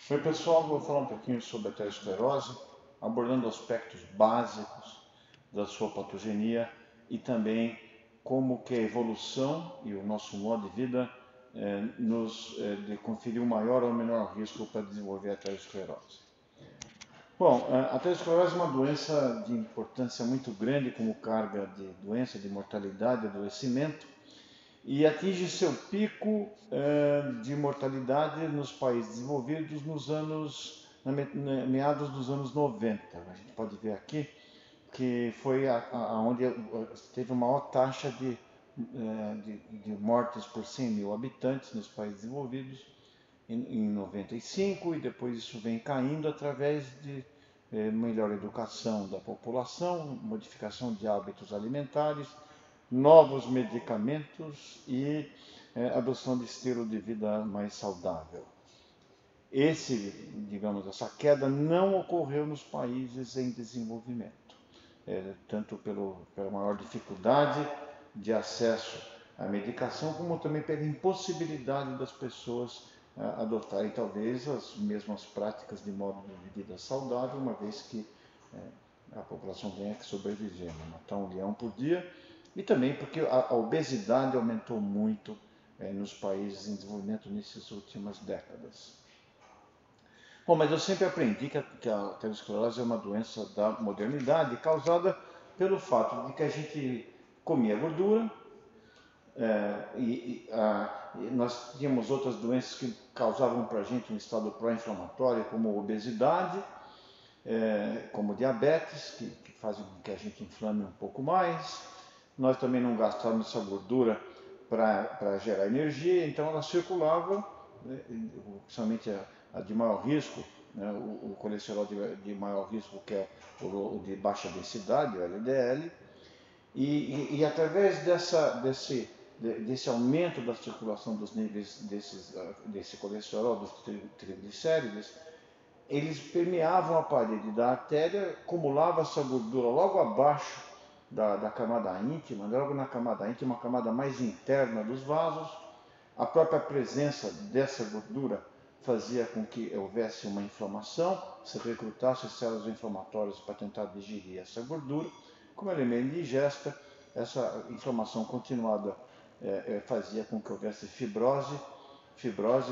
Oi pessoal, vou falar um pouquinho sobre a aterosclerose, abordando aspectos básicos da sua patogenia e também como que a evolução e o nosso modo de vida nos conferiu maior ou menor risco para desenvolver a aterosclerose. Bom, a aterosclerose é uma doença de importância muito grande como carga de doença, de mortalidade e adoecimento, e atinge seu pico de mortalidade nos países desenvolvidos meados dos anos 90. A gente pode ver aqui que foi onde teve a maior taxa de mortes por 100 mil habitantes nos países desenvolvidos em 95, e depois isso vem caindo através de melhor educação da população, modificação de hábitos alimentares, novos medicamentos e adoção de estilo de vida mais saudável. Essa queda não ocorreu nos países em desenvolvimento, tanto pela maior dificuldade de acesso à medicação, como também pela impossibilidade das pessoas adotarem talvez as mesmas práticas de modo de vida saudável, uma vez que a população tenha que sobreviver, matar um leão por dia, e também porque a obesidade aumentou muito nos países em desenvolvimento nessas últimas décadas. Bom, mas eu sempre aprendi que a aterosclerose é uma doença da modernidade causada pelo fato de que a gente comia gordura, nós tínhamos outras doenças que causavam para a gente um estado pró-inflamatório, como obesidade, como diabetes, que fazem com que a gente inflame um pouco mais. Nós também não gastávamos essa gordura para gerar energia, então ela circulava, principalmente a de maior risco, né, o colesterol de maior risco, que é o de baixa densidade, o LDL, e através desse aumento da circulação dos níveis desse colesterol, dos triglicéridos, eles permeavam a parede da artéria, acumulava essa gordura logo abaixo da camada íntima, logo na camada íntima, uma camada mais interna dos vasos. A própria presença dessa gordura fazia com que houvesse uma inflamação, se recrutasse células inflamatórias para tentar digerir essa gordura. Como elemento de digesta, essa inflamação continuada fazia com que houvesse fibrose,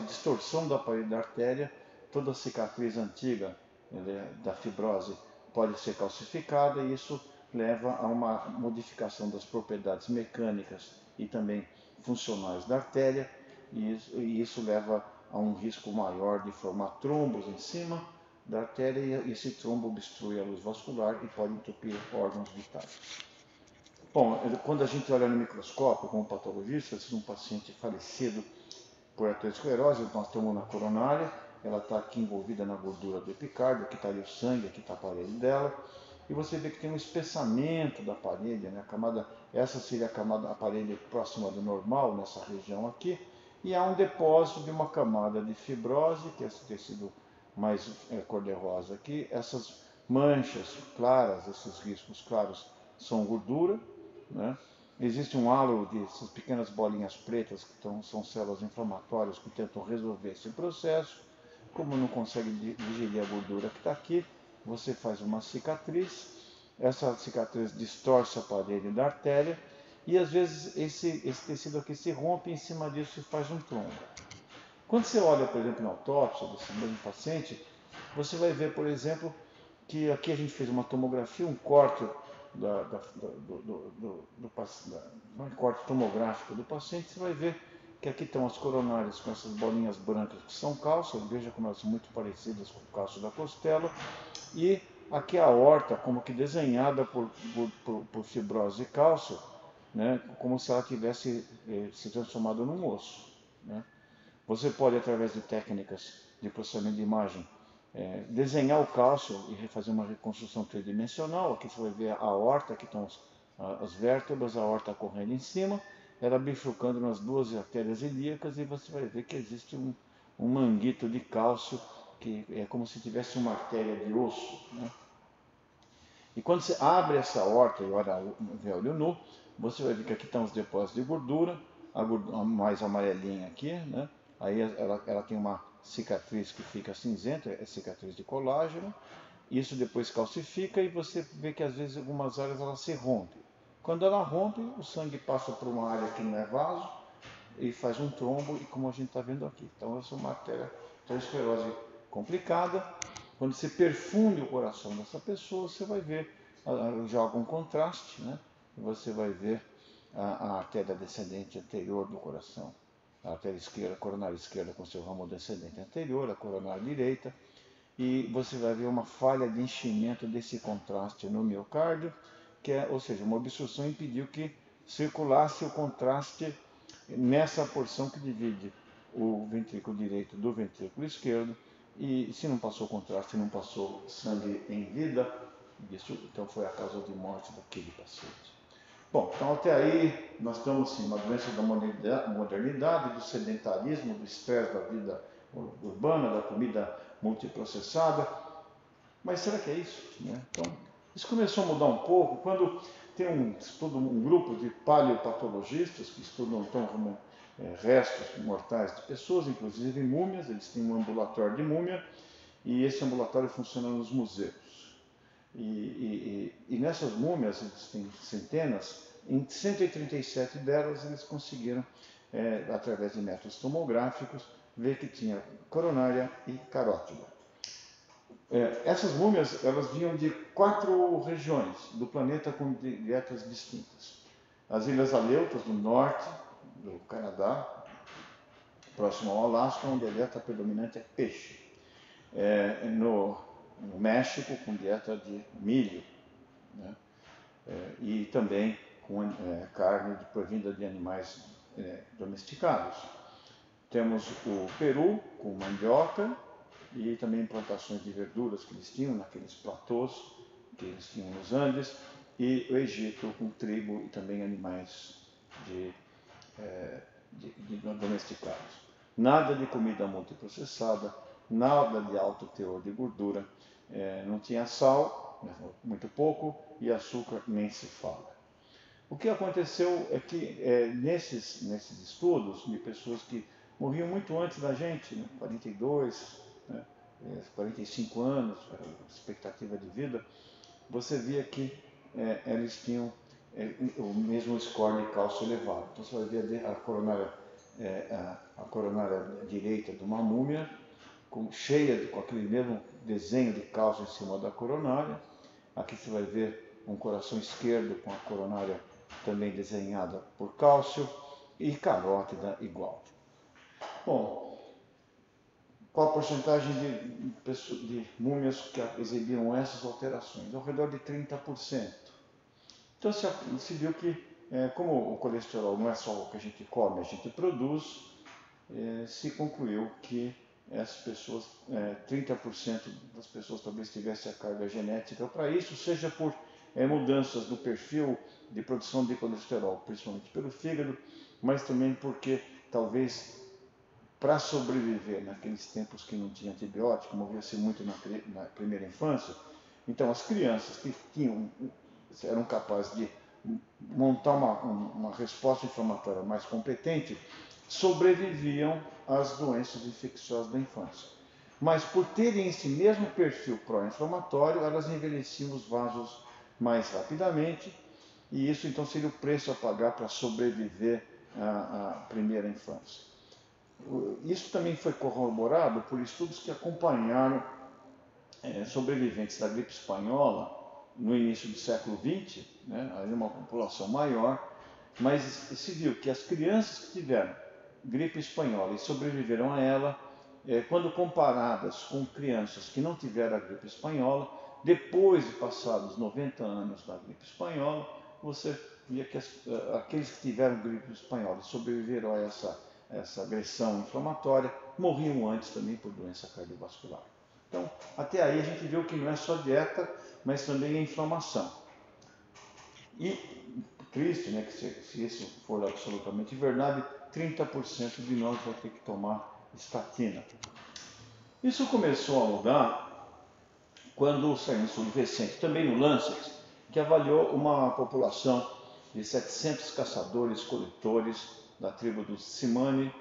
distorção da parede da artéria. Toda cicatriz antiga da fibrose pode ser calcificada, e isso leva a uma modificação das propriedades mecânicas e também funcionais da artéria, e isso leva a um risco maior de formar trombos em cima da artéria, e esse trombo obstrui a luz vascular e pode entupir órgãos vitais. Bom, quando a gente olha no microscópio como patologista, se um paciente falecido por aterosclerose, nós temos na coronária, ela está aqui envolvida na gordura do epicárdio, aqui está ali o sangue, aqui está a parede dela, e você vê que tem um espessamento da parede, né? Essa seria a parede próxima do normal, nessa região aqui, e há um depósito de uma camada de fibrose, que é esse tecido mais cor-de-rosa aqui. Essas manchas claras, esses riscos claros, são gordura, né? Existe um halo dessas pequenas bolinhas pretas, que são células inflamatórias que tentam resolver esse processo. Como não consegue digerir a gordura que está aqui, você faz uma cicatriz. Essa cicatriz distorce a parede da artéria, e às vezes esse tecido aqui se rompe, e em cima disso se faz um trombo. Quando você olha, por exemplo, na autópsia desse mesmo paciente, você vai ver, por exemplo, que aqui a gente fez uma tomografia, um corte um corte tomográfico do paciente. Você vai ver que aqui estão as coronárias com essas bolinhas brancas que são cálcio, veja como elas são muito parecidas com o cálcio da costela, e aqui a aorta como que desenhada por fibrose e cálcio, né, como se ela tivesse se transformado num osso, né. Você pode, através de técnicas de processamento de imagem, desenhar o cálcio e fazer uma reconstrução tridimensional. Aqui você vai ver a aorta, aqui estão as vértebras, a aorta correndo em cima, ela bifurcando nas duas artérias ilíacas, e você vai ver que existe um manguito de cálcio, que é como se tivesse uma artéria de osso, né? E quando você abre essa aorta e olha o olho nu, você vai ver que aqui estão os depósitos de gordura, a gordura mais amarelinha aqui, né? aí ela tem uma cicatriz que fica cinzenta, é cicatriz de colágeno. Isso depois calcifica e você vê que às vezes algumas áreas ela se rompe. Quando ela rompe, o sangue passa por uma área que não é vaso e faz um trombo, e como a gente está vendo aqui. Então essa é uma arteriosclerose complicada. Quando você perfunde o coração dessa pessoa, você vai ver já algum contraste, né? Você vai ver a artéria descendente anterior do coração, a artéria esquerda, a coronária esquerda com seu ramo descendente anterior, a coronária direita, e você vai ver uma falha de enchimento desse contraste no miocárdio, ou seja, uma obstrução impediu que circulasse o contraste nessa porção que divide o ventrículo direito do ventrículo esquerdo, e se não passou contraste, não passou sangue em vida, isso então foi a causa de morte daquele paciente. Bom, então até aí nós estamos sim, uma doença da modernidade, do sedentarismo, do estresse da vida urbana, da comida multiprocessada. Mas será que é isso? Né? Então, isso começou a mudar um pouco quando tem um grupo de paleopatologistas que estudam então, restos mortais de pessoas, inclusive múmias. Eles têm um ambulatório de múmia e esse ambulatório funciona nos museus. E nessas múmias, eles têm centenas, em 137 delas eles conseguiram, através de métodos tomográficos, ver que tinha coronária e carótida. Essas múmias elas vinham de 4 regiões do planeta com dietas distintas. As Ilhas Aleutas, do norte do Canadá, próximo ao Alasca, onde a dieta predominante é peixe. No México, com dieta de milho, né? E também com carne provinda de animais domesticados. Temos o Peru, com mandioca, e também plantações de verduras que eles tinham naqueles platôs que eles tinham nos Andes, e o Egito com trigo e também animais domesticados. Nada de comida multiprocessada, nada de alto teor de gordura, não tinha sal, muito pouco, e açúcar nem se fala. O que aconteceu é que nesses estudos de pessoas que morriam muito antes da gente, 42, 45 anos, expectativa de vida, você via que eles tinham o mesmo score de cálcio elevado. Então você vai ver a coronária direita de uma múmia, cheia com aquele mesmo desenho de cálcio em cima da coronária. Aqui você vai ver um coração esquerdo com a coronária também desenhada por cálcio e carótida igual. Bom, qual a porcentagem de múmias que exibiam essas alterações? Ao redor de 30%. Então se viu que, como o colesterol não é só o que a gente come, a gente produz, se concluiu que essas pessoas, 30% das pessoas talvez tivessem a carga genética para isso, seja por mudanças do perfil de produção de colesterol, principalmente pelo fígado, mas também porque talvez para sobreviver naqueles tempos que não tinha antibiótico, morria-se muito na primeira infância. Então as crianças que eram capazes de montar uma resposta inflamatória mais competente, sobreviviam às doenças infecciosas da infância. Mas por terem esse mesmo perfil pró-inflamatório, elas envelheciam os vasos mais rapidamente, e isso então seria o preço a pagar para sobreviver à primeira infância. Isso também foi corroborado por estudos que acompanharam sobreviventes da gripe espanhola no início do século XX, né, aí uma população maior, mas se viu que as crianças que tiveram gripe espanhola e sobreviveram a ela, quando comparadas com crianças que não tiveram a gripe espanhola, depois de passados 90 anos da gripe espanhola, você via que aqueles que tiveram gripe espanhola e sobreviveram a essa agressão inflamatória, morriam antes também por doença cardiovascular. Então, até aí a gente viu que não é só dieta, mas também a inflamação. E triste, né, que se isso for absolutamente verdade, 30% de nós vai ter que tomar estatina. Isso começou a mudar quando saiu um estudo recente, também no Lancet, que avaliou uma população de 700 caçadores-coletores da tribo dos Tsimane,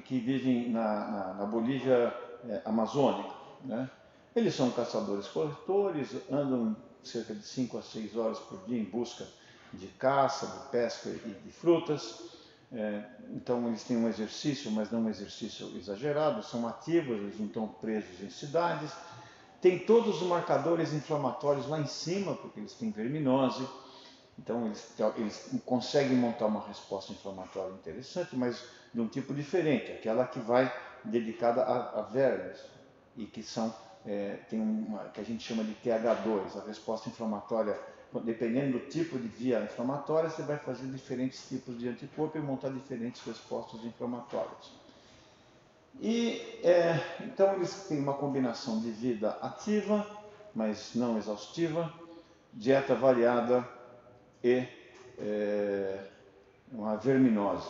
que vivem na Bolívia amazônica, né? Eles são caçadores-coletores, andam cerca de 5 a 6 horas por dia em busca de caça, de pesca e de frutas. Então eles têm um exercício, mas não um exercício exagerado, são ativos, eles não estão presos em cidades. Tem todos os marcadores inflamatórios lá em cima, porque eles têm verminose. Então eles conseguem montar uma resposta inflamatória interessante, mas de um tipo diferente, aquela que vai dedicada a vermes e que são tem uma que a gente chama de TH2, a resposta inflamatória. Dependendo do tipo de via inflamatória, você vai fazer diferentes tipos de anticorpo e montar diferentes respostas inflamatórias. Então eles têm uma combinação de vida ativa, mas não exaustiva, dieta variada e uma verminose.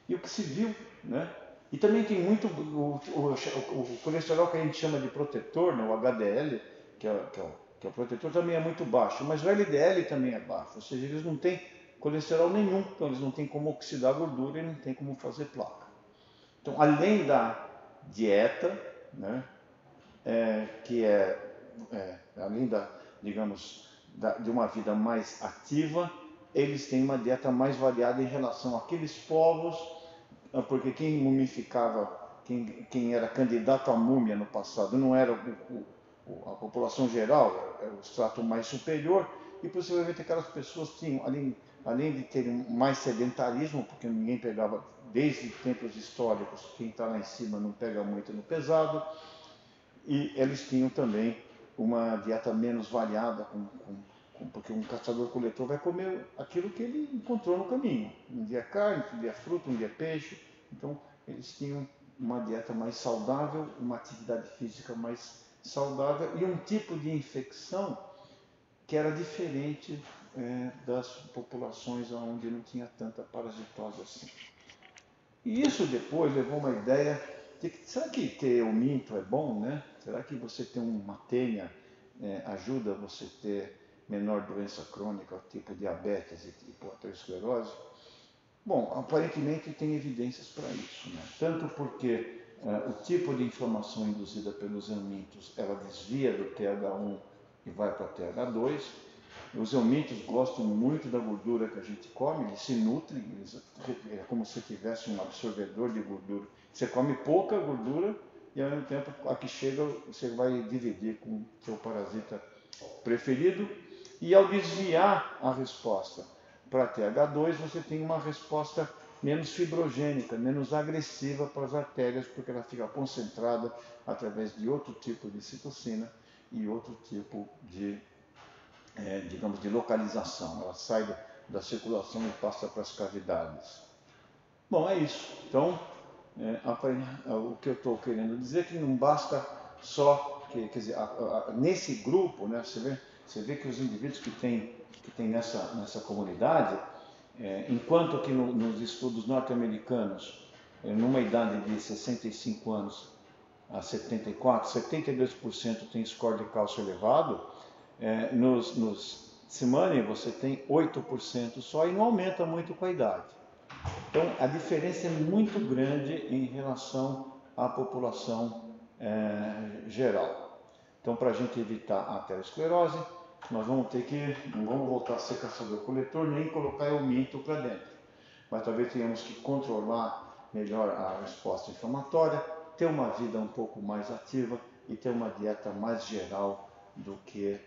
E o que se viu, né? E também tem muito o colesterol que a gente chama de protetor, né? O HDL, que é o protetor, também é muito baixo, mas o LDL também é baixo, ou seja, eles não têm colesterol nenhum, então eles não têm como oxidar gordura e não têm como fazer placa. Então, além da dieta, né? Além digamos, de uma vida mais ativa, eles têm uma dieta mais variada em relação àqueles povos, porque quem mumificava, quem era candidato à múmia no passado, não era a população geral, era o extrato mais superior, e possivelmente aquelas pessoas tinham, além de terem mais sedentarismo, porque ninguém pegava, desde tempos históricos, quem está lá em cima não pega muito no pesado, e eles tinham também uma dieta menos variada, porque um caçador-coletor vai comer aquilo que ele encontrou no caminho. Um dia carne, um dia fruta, um dia peixe. Então, eles tinham uma dieta mais saudável, uma atividade física mais saudável e um tipo de infecção que era diferente das populações onde não tinha tanta parasitose assim. E isso depois levou uma ideia de que, será que ter euminto é bom, né? Será que você ter uma tênia ajuda você a ter menor doença crônica, tipo diabetes e tipo aterosclerose? Bom, aparentemente tem evidências para isso, né? Tanto porque o tipo de inflamação induzida pelos eumintos, ela desvia do TH1 e vai para TH2. Os eumintos gostam muito da gordura que a gente come, eles se nutrem, é como se tivesse um absorvedor de gordura. Você come pouca gordura e ao mesmo tempo a que chega você vai dividir com o seu parasita preferido. E ao desviar a resposta para TH2, você tem uma resposta menos fibrogênica, menos agressiva para as artérias, porque ela fica concentrada através de outro tipo de citocina e outro tipo de digamos, de localização. Ela sai da circulação e passa para as cavidades. Bom, é isso. Então, o que eu estou querendo dizer é que não basta só, quer dizer, nesse grupo, né, você vê que os indivíduos que tem nessa comunidade, enquanto que nos estudos norte-americanos, numa idade de 65 anos a 74, 72% tem score de cálcio elevado, nos Tsimane você tem 8% só e não aumenta muito com a idade. Então a diferença é muito grande em relação à população geral. Então, para a gente evitar a aterosclerose, nós não vamos voltar a ser caçador-coletor nem colocar euminto para dentro. Mas talvez tenhamos que controlar melhor a resposta inflamatória, ter uma vida um pouco mais ativa e ter uma dieta mais geral do que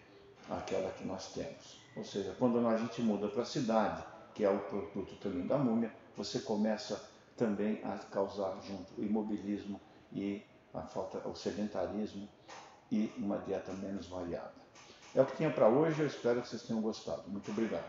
aquela que nós temos. Ou seja, quando a gente muda para a cidade, que é o produto também da múmia, você começa também a causar junto o imobilismo e o sedentarismo e uma dieta menos variada. É o que tinha para hoje, eu espero que vocês tenham gostado. Muito obrigado.